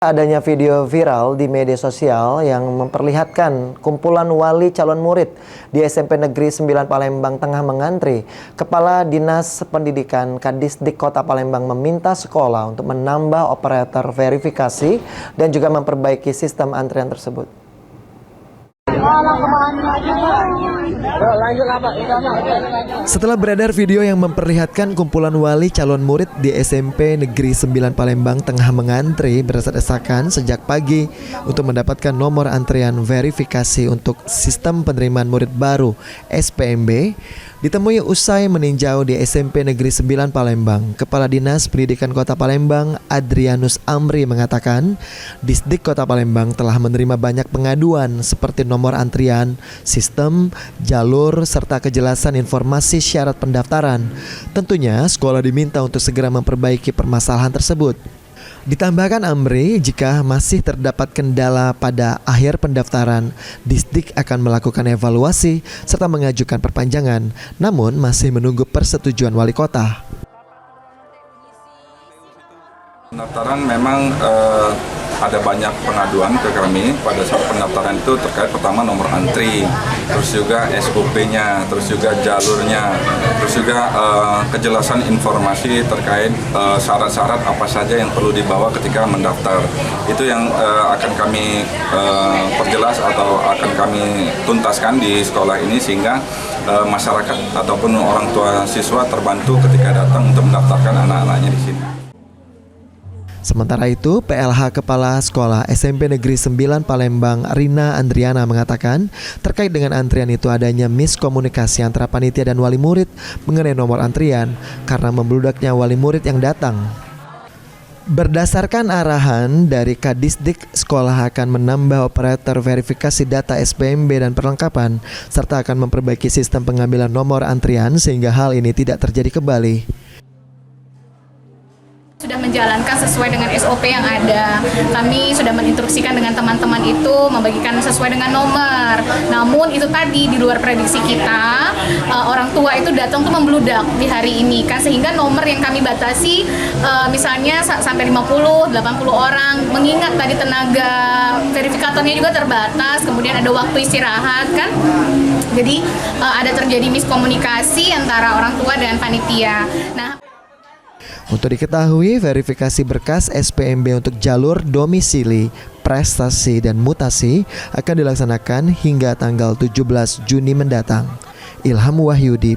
Adanya video viral di media sosial yang memperlihatkan kumpulan wali calon murid di SMP Negeri 9 Palembang tengah mengantri. Kepala Dinas Pendidikan Kadisdik Kota Palembang meminta sekolah untuk menambah operator verifikasi dan juga memperbaiki sistem antrian tersebut. Setelah beredar video yang memperlihatkan kumpulan wali calon murid di SMP Negeri 9 Palembang tengah mengantri berdesak-desakan sejak pagi untuk mendapatkan nomor antrian verifikasi untuk sistem penerimaan murid baru SPMB, ditemui usai meninjau di SMP Negeri 9 Palembang. Kepala Dinas Pendidikan Kota Palembang Adrianus Amri mengatakan, Disdik Kota Palembang telah menerima banyak pengaduan seperti nomor antrian, sistem, jalur, serta kejelasan informasi syarat pendaftaran. Tentunya sekolah diminta untuk segera memperbaiki permasalahan tersebut. Ditambahkan Amri, jika masih terdapat kendala pada akhir pendaftaran, Disdik akan melakukan evaluasi serta mengajukan perpanjangan, namun masih menunggu persetujuan wali kota. Pendaftaran memang ada banyak pengaduan ke kami pada saat pendaftaran itu terkait pertama nomor antri, terus juga SOP-nya, terus juga jalurnya, terus juga kejelasan informasi terkait syarat-syarat apa saja yang perlu dibawa ketika mendaftar. Itu yang akan kami perjelas atau akan kami tuntaskan di sekolah ini sehingga masyarakat ataupun orang tua siswa terbantu ketika datang untuk mendaftarkan anak-anaknya di sini. Sementara itu, PLH Kepala Sekolah SMP Negeri 9 Palembang Rina Andriana mengatakan terkait dengan antrian itu adanya miskomunikasi antara panitia dan wali murid mengenai nomor antrian karena membludaknya wali murid yang datang. Berdasarkan arahan dari Kadisdik, sekolah akan menambah operator verifikasi data SPMB dan perlengkapan serta akan memperbaiki sistem pengambilan nomor antrian sehingga hal ini tidak terjadi kembali. Sudah menjalankan sesuai dengan SOP yang ada. Kami sudah menginstruksikan dengan teman-teman itu membagikan sesuai dengan nomor. Namun itu tadi di luar prediksi kita, orang tua itu datang tuh membludak di hari ini kan, sehingga nomor yang kami batasi misalnya sampai 50, 80 orang. Mengingat tadi tenaga verifikatornya juga terbatas, kemudian ada waktu istirahat kan. Jadi ada terjadi miskomunikasi antara orang tua dan panitia. Nah, untuk diketahui, verifikasi berkas SPMB untuk jalur domisili, prestasi, dan mutasi akan dilaksanakan hingga tanggal 17 Juni mendatang. Ilham Wahyudi,